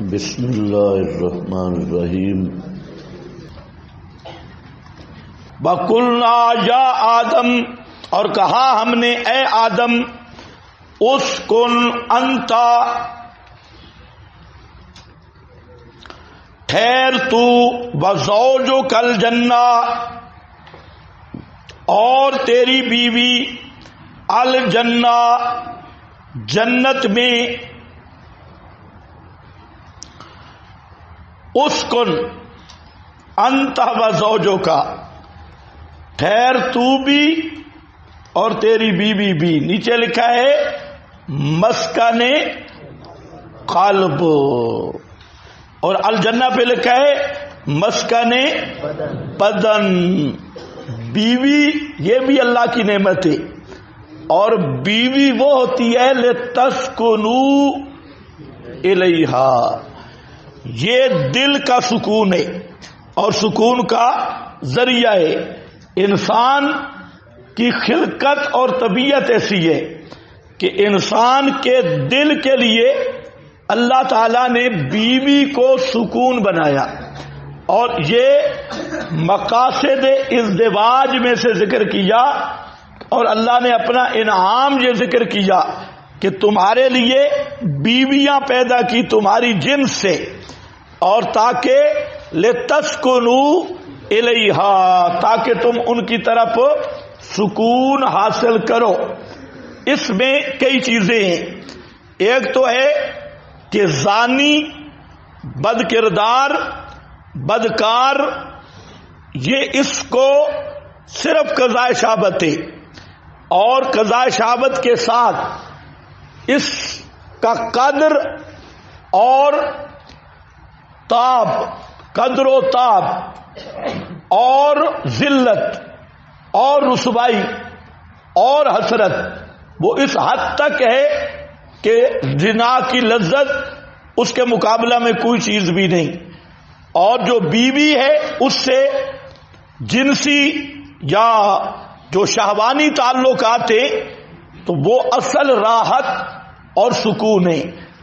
بسم اللہ الرحمن الرحیم۔ وَقُلْنَا یا آدم، اور کہا ہم نے اے آدم، اسکن انتا، ٹھہر تو، وزوجک الجنہ، اور تیری بیوی، الجنہ، جنت میں، اسکن انت وزوجک، ٹھہر تو بھی اور تیری بیوی بھی۔ نیچے لکھا ہے مسکن قلب، اور الجنہ پہ لکھا ہے مسکن بدن۔ بیوی یہ بھی اللہ کی نعمت ہے، اور بیوی وہ ہوتی ہے لتسکنوا الیہا، یہ دل کا سکون ہے اور سکون کا ذریعہ ہے۔ انسان کی خلقت اور طبیعت ایسی ہے کہ انسان کے دل کے لیے اللہ تعالیٰ نے بیوی کو سکون بنایا، اور یہ مقاصد ازدواج میں سے ذکر کیا، اور اللہ نے اپنا انعام یہ ذکر کیا کہ تمہارے لیے بیویاں پیدا کی تمہاری جنس سے، اور تاکہ لتسکنوا الیہا، تاکہ تم ان کی طرف سکون حاصل کرو۔ اس میں کئی چیزیں ہیں۔ ایک تو ہے کہ زانی، بد کردار، بدکار، یہ اس کو صرف قضاء شہابت ہے، اور قضاء شہابت کے ساتھ اس کا قدر اور تاب، قدر و تاب، اور ذلت اور رسوائی اور حسرت، وہ اس حد تک ہے کہ زنا کی لذت اس کے مقابلہ میں کوئی چیز بھی نہیں، اور جو بیوی ہے اس سے جنسی یا جو شہوانی تعلقات ہیں تو وہ اصل راحت اور سکون ہے۔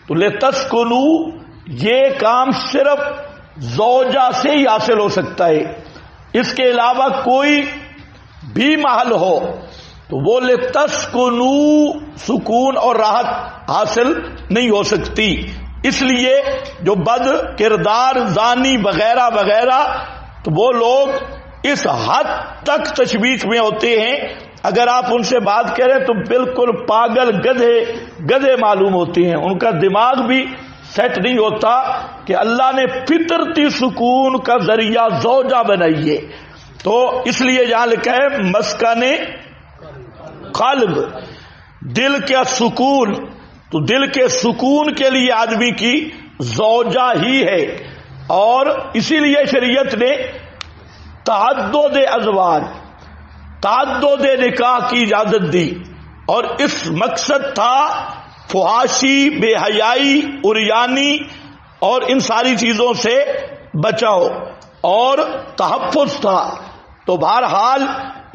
تو لتسکنوا، یہ کام صرف زوجہ سے ہی حاصل ہو سکتا ہے، اس کے علاوہ کوئی بھی محل ہو تو وہ لتسکنوا، سکون اور راحت حاصل نہیں ہو سکتی۔ اس لیے جو بد کردار، زانی وغیرہ وغیرہ، تو وہ لوگ اس حد تک تشویش میں ہوتے ہیں، اگر آپ ان سے بات کریں تو بالکل پاگل گدھے معلوم ہوتے ہیں، ان کا دماغ بھی سیٹ نہیں ہوتا کہ اللہ نے فطرتی سکون کا ذریعہ زوجہ بنائی ہے۔ تو اس لیے یہاں لکھا ہے مسکن قلب، دل کا سکون، تو دل کے سکون کے لیے آدمی کی زوجہ ہی ہے، اور اسی لیے شریعت نے تعدد ازواج، تعدد نکاح کی اجازت دی، اور اس مقصد تھا فحاشی، بے حیائی، عریانی اور ان ساری چیزوں سے بچاؤ، اور تحفظ تھا۔ تو بہرحال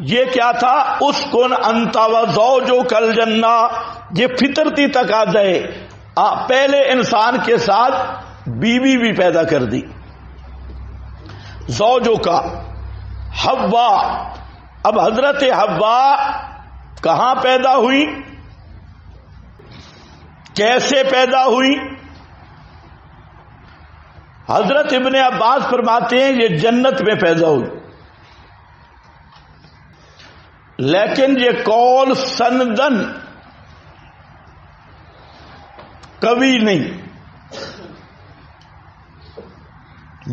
یہ کیا تھا؟ اسکن انت وزوجک الجنہ، یہ فطرتی تقاضا ہے۔ پہلے انسان کے ساتھ بیوی بھی پیدا کر دی، زوجوں کا، حوا۔ اب حضرت حوا کہاں پیدا ہوئی، کیسے پیدا ہوئی؟ حضرت ابن عباس فرماتے ہیں یہ جنت میں پیدا ہوئی، لیکن یہ قول سندن قوی نہیں،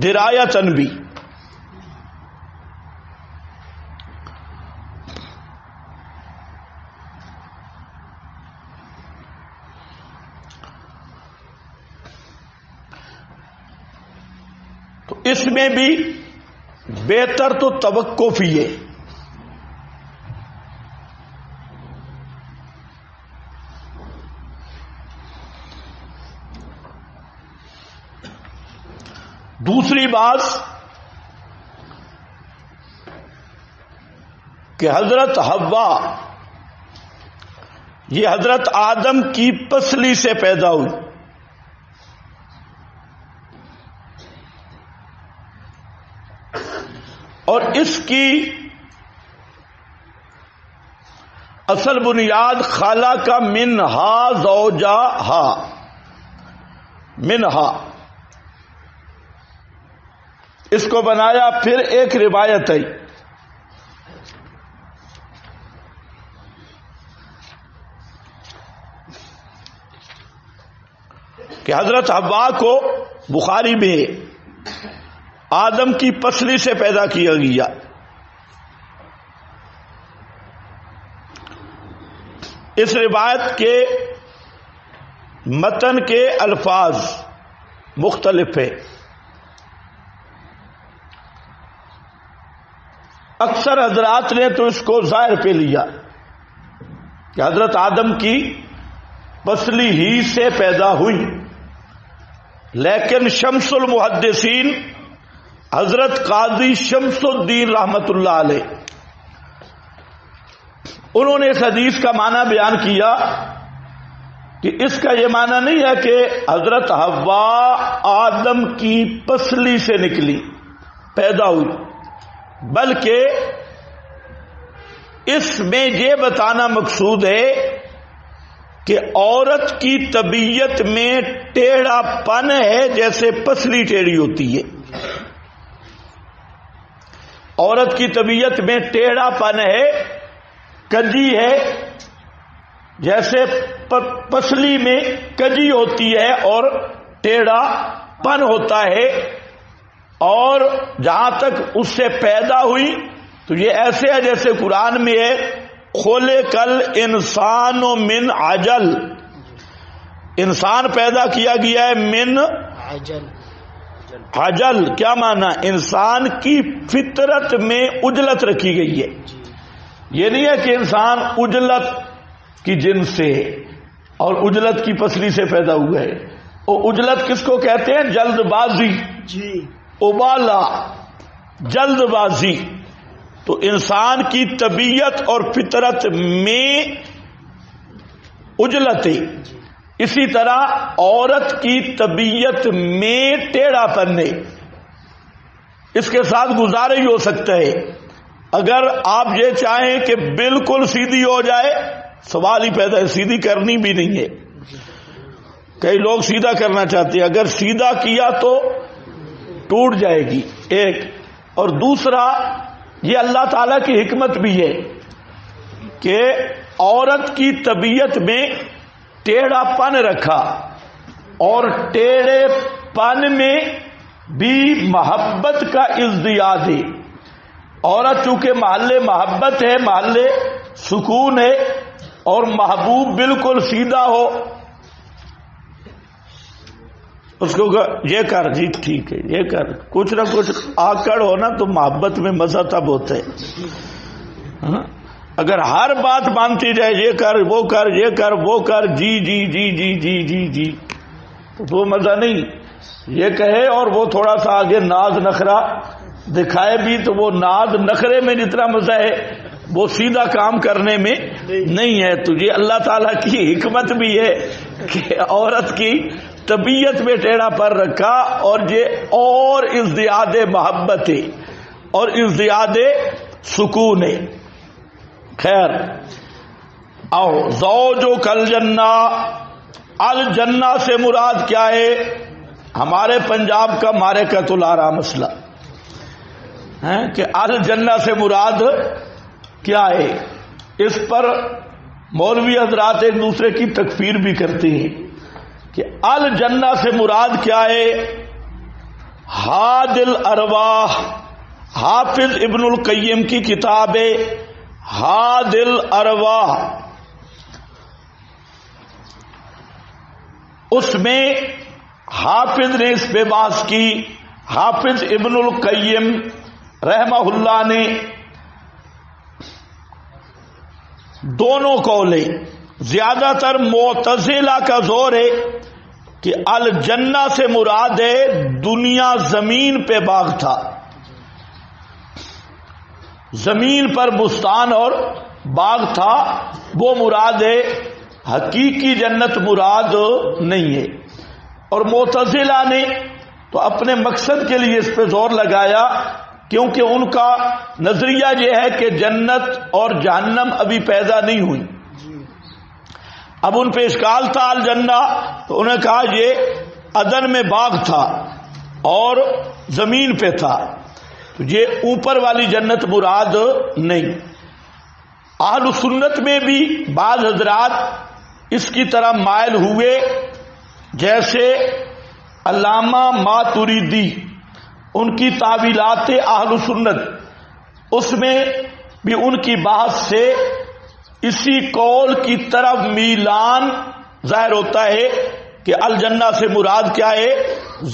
درایتن بھی۔ تو اس میں بھی بہتر تو توقف ہی ہے۔ دوسری بات کہ حضرت حوا یہ حضرت آدم کی پسلی سے پیدا ہوئی، اور اس کی اصل بنیاد خلق منہا زوجہا، منہا اس کو بنایا. پھر ایک روایت ہے کہ حضرت حوا کو بخاری میں آدم کی پسلی سے پیدا کیا گیا. اس روایت کے متن کے الفاظ مختلف ہیں. اکثر حضرات نے تو اس کو ظاہر پہ لیا کہ حضرت آدم کی پسلی ہی سے پیدا ہوئی، لیکن شمس المحدثین حضرت قاضی شمس الدین رحمت اللہ علیہ انہوں نے اس حدیث کا معنی بیان کیا کہ اس کا یہ معنی نہیں ہے کہ حضرت حوا آدم کی پسلی سے نکلی پیدا ہوئی، بلکہ اس میں یہ بتانا مقصود ہے کہ عورت کی طبیعت میں ٹیڑھا پن ہے، جیسے پسلی ٹیڑھی ہوتی ہے. عورت کی طبیعت میں ٹیڑھا پن ہے، کجی ہے، جیسے پسلی میں کجی ہوتی ہے اور ٹیڑھا پن ہوتا ہے. اور جہاں تک اس سے پیدا ہوئی تو یہ ایسے ہے جیسے قرآن میں ہے خلقل انسان من عجل، انسان پیدا کیا گیا ہے من عجل. کیا معنی؟ انسان کی فطرت میں عجلت رکھی گئی ہے. یہ نہیں ہے کہ انسان عجلت کی جنس سے اور عجلت کی پسلی سے پیدا ہوا ہے. اور عجلت کس کو کہتے ہیں؟ جلد بازی، ابالا، جلد بازی. تو انسان کی طبیعت اور فطرت میں عجلت ہے، اسی طرح عورت کی طبیعت میں ٹیڑھا پن ہے. اس کے ساتھ گزارا ہی ہو سکتا ہے. اگر آپ یہ چاہیں کہ بالکل سیدھی ہو جائے، سوال ہی پیدا ہے، سیدھی کرنی بھی نہیں ہے. کئی لوگ سیدھا کرنا چاہتے ہیں، اگر سیدھا کیا تو ٹوٹ جائے گی ایک. اور دوسرا یہ اللہ تعالی کی حکمت بھی ہے کہ عورت کی طبیعت میں ٹیڑھا پن رکھا، اور ٹیڑھے پن میں بھی محبت کا ازدیاد ہے. عورت چونکہ محل محبت ہے، محل سکون ہے، اور محبوب بالکل سیدھا ہو، اس کو یہ کر جی ٹھیک ہے، یہ کر، کچھ نہ کچھ آکڑ ہونا تو محبت میں مزہ تب ہوتا ہے. اگر ہر بات مانتی جائے، یہ کر وہ کر، یہ کر وہ کر، جی جی جی جی جی جی جی، تو وہ مزہ نہیں. یہ کہے اور وہ تھوڑا سا آگے ناز نخرا دکھائے بھی، تو وہ ناز نخرے میں جتنا مزہ ہے وہ سیدھا کام کرنے میں نہیں ہے. تو یہ اللہ تعالیٰ کی حکمت بھی ہے کہ عورت کی طبیعت میں ٹیڑھا پر رکھا، اور یہ اور ازدیاد محبت ہے اور ازدیاد سکون ہے. خیر، او زوجو کل جنہ، الجنہ سے مراد کیا ہے؟ ہمارے پنجاب کا معرکۃ الآراء مسئلہ ہے کہ الجنہ سے مراد کیا ہے. اس پر مولوی حضرات ایک دوسرے کی تکفیر بھی کرتے ہیں کہ الجنہ سے مراد کیا ہے. ہاد الارواح، حافظ ابن القیم کی کتاب ہے ہاد الارواح، اس میں حافظ نے اس پہ بحث کی. حافظ ابن القیم رحمہ اللہ نے دونوں قولیں، زیادہ تر معتزلہ کا زور ہے کہ الجنہ سے مراد ہے دنیا زمین پہ باغ تھا، زمین پر بستان اور باغ تھا، وہ مراد ہے، حقیقی جنت مراد نہیں ہے. اور معتزلہ نے تو اپنے مقصد کے لیے اس پہ زور لگایا کیونکہ ان کا نظریہ یہ ہے کہ جنت اور جہنم ابھی پیدا نہیں ہوئی. اب ان پہ اشکال تھا الجنہ، تو انہوں نے کہا یہ عدن میں باغ تھا اور زمین پہ تھا، تو یہ اوپر والی جنت مراد نہیں. اہل سنت میں بھی بعض حضرات اس کی طرح مائل ہوئے، جیسے علامہ ماتریدی، ان کی تعویلات اہل سنت، اس میں بھی ان کی بات سے اسی قول کی طرف میلان ظاہر ہوتا ہے کہ الجنہ سے مراد کیا ہے؟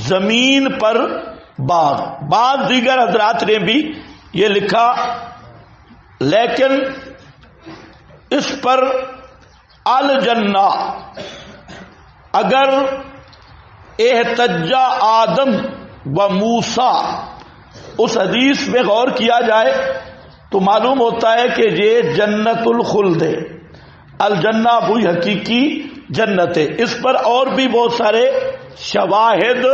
زمین پر باغ. بعض دیگر حضرات نے بھی یہ لکھا، لیکن اس پر الجنہ اگر احتجا آدم و موسیٰ اس حدیث میں غور کیا جائے تو معلوم ہوتا ہے کہ یہ جنت الخلد ہے. الجنہ وہی حقیقی جنت ہے. اس پر اور بھی بہت سارے شواہد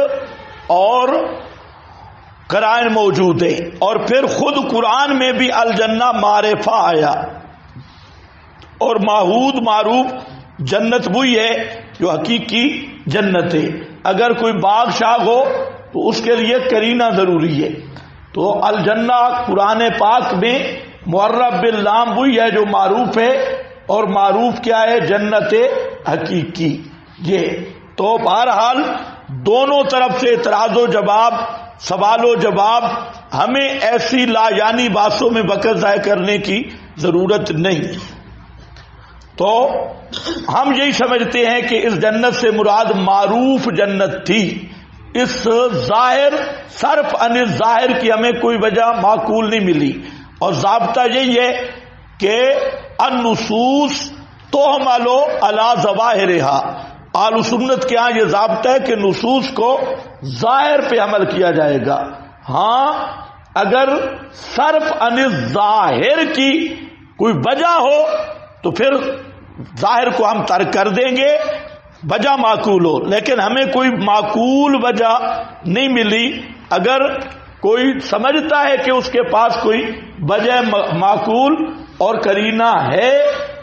اور قرائن موجود ہیں، اور پھر خود قرآن میں بھی الجنہ معرفہ آیا، اور ماحود معروف جنت وہی ہے جو حقیقی جنت ہے. اگر کوئی باغ شاغ ہو تو اس کے لیے قرینہ ضروری ہے. تو الجنہ قرآن پاک میں معرب باللام وہی ہے جو معروف ہے، اور معروف کیا ہے؟ جنت حقیقی. یہ تو بہرحال دونوں طرف سے اعتراض و جواب، سوال و جواب، ہمیں ایسی لا یعنی باتوں میں وقت ضائع کرنے کی ضرورت نہیں. تو ہم یہی سمجھتے ہیں کہ اس جنت سے مراد معروف جنت تھی. اس ظاہر صرف عن ظاہر کی ہمیں کوئی وجہ معقول نہیں ملی، اور ضابطہ یہی ہے کہ النصوص تحمل علی ظواہرہا. اہل سنت کے ہاں یہ ضابطہ ہے کہ نصوص کو ظاہر پہ عمل کیا جائے گا. ہاں اگر صرف عن ظاہر کی کوئی وجہ ہو تو پھر ظاہر کو ہم ترک کر دیں گے، وجہ معقول ہو. لیکن ہمیں کوئی معقول وجہ نہیں ملی. اگر کوئی سمجھتا ہے کہ اس کے پاس کوئی وجہ معقول اور قرینہ ہے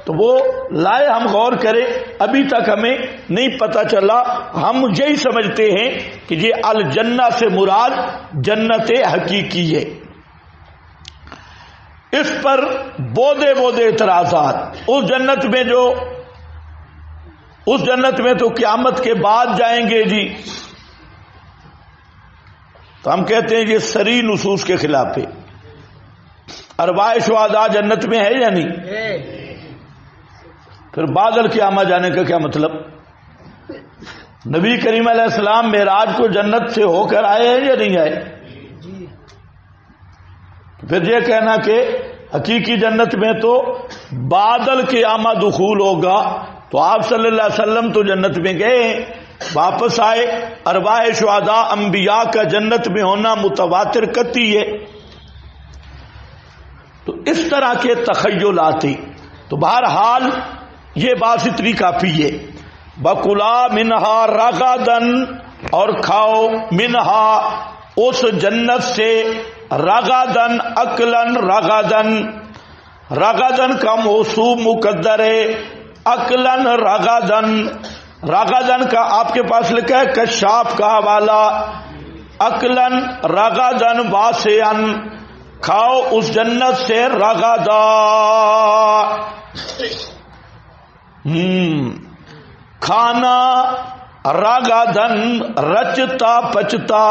تو وہ لائے، ہم غور کریں. ابھی تک ہمیں نہیں پتہ چلا. ہم یہی سمجھتے ہیں کہ یہ الجنہ سے مراد جنت حقیقی ہے. اس پر بودے اعتراضات. اس جنت میں تو قیامت کے بعد جائیں گے جی، تو ہم کہتے ہیں یہ صریح نصوص کے خلاف ہے. ارواح شہداء جنت میں ہے یا نہیں؟ پھر بعد القیامہ جانے کا کیا مطلب؟ نبی کریم علیہ السلام معراج کو جنت سے ہو کر آئے ہیں یا نہیں آئے؟ پھر یہ کہنا کہ حقیقی جنت میں تو بعد القیامہ دخول ہوگا، تو آپ صلی اللہ علیہ وسلم تو جنت میں گئے، واپس آئے. ارواح شہداء انبیاء کا جنت میں ہونا متواتر قطعی ہے. تو اس طرح کے تخیلات ہیں. تو بہرحال یہ بات اتنی کافی ہے. بکلا منہا رغدن، اور کھاؤ منہا اس جنت سے، رغدن اکلن، رغدن کا موصوف مقدر ہے، اکلن رغدن کا آپ کے پاس لکھا ہے کشاف کا حوالہ. اکلن رغدن واسعن، کھاؤ اس جنت سے رغدا. کھانا رغدن رچتا پچتا.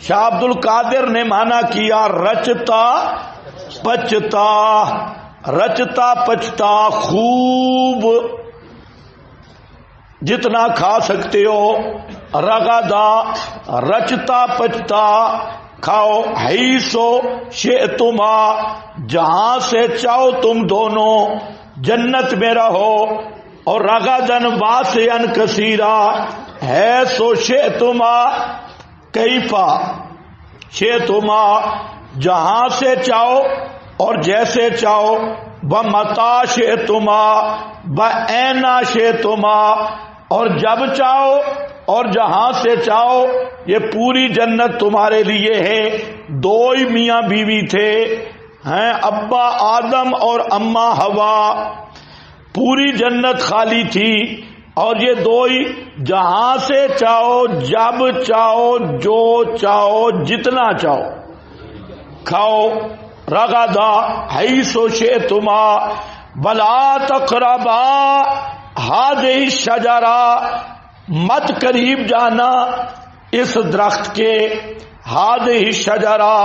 شاہ عبد القادر نے مانا کیا رچتا پچتا، رچتا پچتا، خوب جتنا کھا سکتے ہو. رغدا رچتا پچتا، کھاؤ. حیثو شئتما، جہاں سے چاہو تم دونوں جنت میں رہو. اور رغدن واسعن کثیرا، حیثو شئتما کیفا شئتما، جہاں سے چاہو اور جیسے چاہو. بمتا شئتما باینا شئتما، اور جب چاہو اور جہاں سے چاہو، یہ پوری جنت تمہارے لیے ہے۔ دو ہی میاں بیوی تھے، ہیں ابا آدم اور اماں ہوا، پوری جنت خالی تھی، اور یہ دو ہی، جہاں سے چاہو، جب چاہو، جو چاہو، جتنا چاہو کھاؤ۔ رغدا حیث شئتما ولا تقربا هذه الشجرہ، مت قریب جانا اس درخت کے۔ هذه الشجرہ،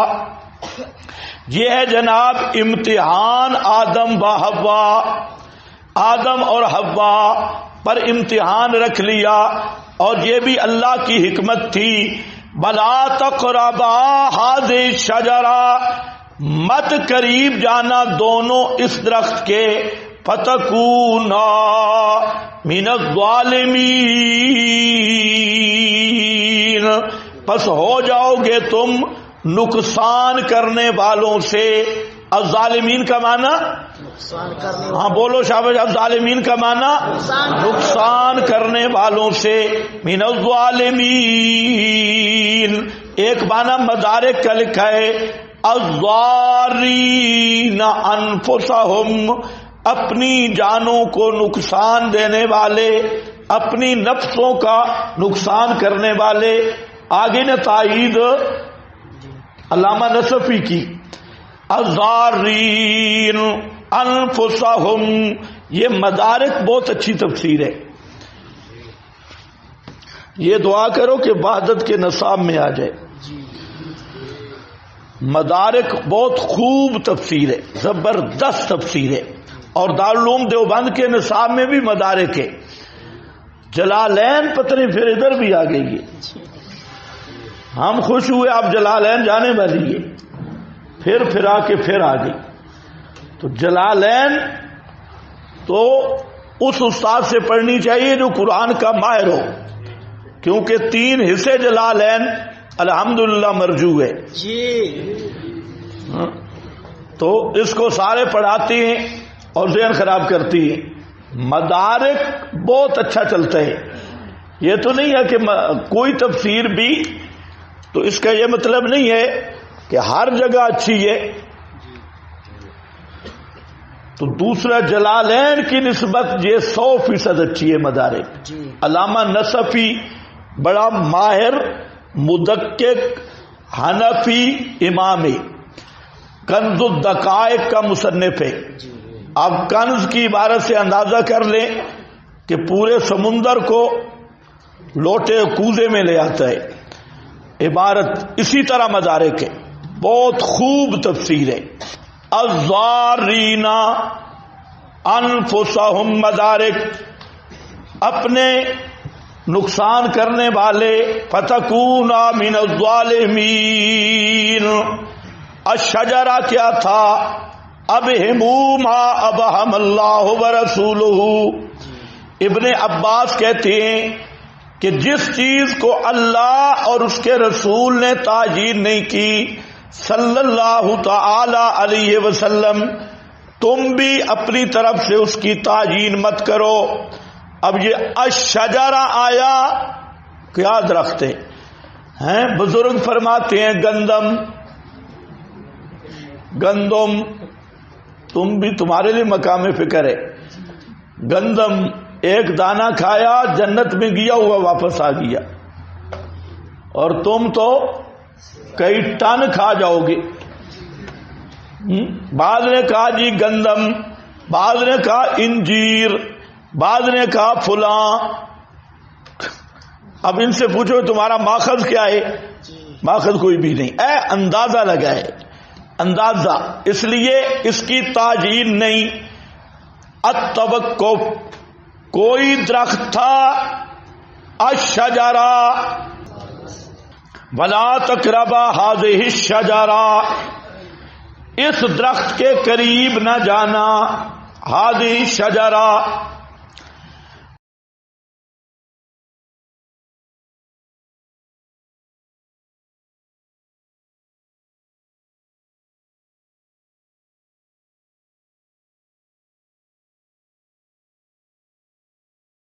یہ ہے جناب امتحان آدم و حوا، آدم اور حوا پر امتحان رکھ لیا، اور یہ بھی اللہ کی حکمت تھی۔ بلا تقربا هذه الشجرہ، مت قریب جانا دونوں اس درخت کے۔ فتکونا من الظالمین، پس ہو جاؤ گے تم نقصان کرنے والوں سے۔ الظالمین کا معنی، ہاں بولو شاباش، الظالمین کا معنی نقصان کرنے والوں سے۔ من الظالمین، ایک معنی مدارک کا لکھا ہے الضارین انفسہم، اپنی جانوں کو نقصان دینے والے، اپنی نفسوں کا نقصان کرنے والے۔ آگے نے تائید علامہ نصفی کی، الضارین انفسہم، یہ مدارک بہت اچھی تفسیر ہے۔ یہ دعا کرو کہ وحدت کے نصاب میں آ جائے۔ مدارک بہت خوب تفسیر ہے، زبردست تفسیر ہے، اور دارالعلوم دیوبند کے نصاب میں بھی مدارک ہے۔ جلالین پتہ نہیں پھر ادھر بھی آ گئی ہے، ہم خوش ہوئے آپ جلالین جانے والی ہے، پھر آ کے پھر آ گئی۔ تو جلالین تو اس استاد سے پڑھنی چاہیے جو قرآن کا ماہر ہو، کیونکہ 3 حصے جلالین الحمدللہ مرجو ہے جی، تو اس کو سارے پڑھاتے ہیں اور ذہن خراب کرتی ہیں۔ مدارک بہت اچھا چلتا ہے، یہ تو نہیں ہے کہ کوئی تفسیر بھی، تو اس کا یہ مطلب نہیں ہے کہ ہر جگہ اچھی ہے۔ تو دوسرا جلالین کی نسبت یہ 100% اچھی ہے مدارک۔ علامہ نصفی بڑا ماہر مدقق حنفی امام ہے، کنز الدقائق کا مصنف ہے۔ آپ کنز کی عبارت سے اندازہ کر لیں کہ پورے سمندر کو لوٹے کوزے میں لے آتا ہے، عبارت اسی طرح مدارک ہے، بہت خوب تفسیر ہے۔ الضارین انفسہم، مدارک اپنے نقصان کرنے والے۔ فتکونا من الظالمین، الشجرہ کیا تھا؟ ابہموا ما ابہم اللہ ورسولہ، ابن عباس کہتے ہیں کہ جس چیز کو اللہ اور اس کے رسول نے تعیین نہیں کی صلی اللہ تعالی علیہ وسلم، تم بھی اپنی طرف سے اس کی تعیین مت کرو۔ اب یہ الشجرہ آیا، کیا درخت ہے؟ بزرگ فرماتے ہیں گندم، تم بھی، تمہارے لیے مقام فکر ہے۔ گندم ایک دانہ کھایا، جنت میں گیا ہوا واپس آ گیا، اور تم تو کئی ٹن کھا جاؤ گے۔ بعض نے کہا جی گندم، بعض نے کہا انجیر، بعض نے کہا فلاں۔ اب ان سے پوچھو تمہارا ماخذ کیا ہے؟ ماخذ کوئی بھی نہیں، اندازہ لگائے، اندازہ، اس لیے اس کی تعیین نہیں۔ التوقف، کوئی درخت تھا، الشجرہ ولا تقربا هذه الشجرہ، اس درخت کے قریب نہ جانا، هذه الشجرہ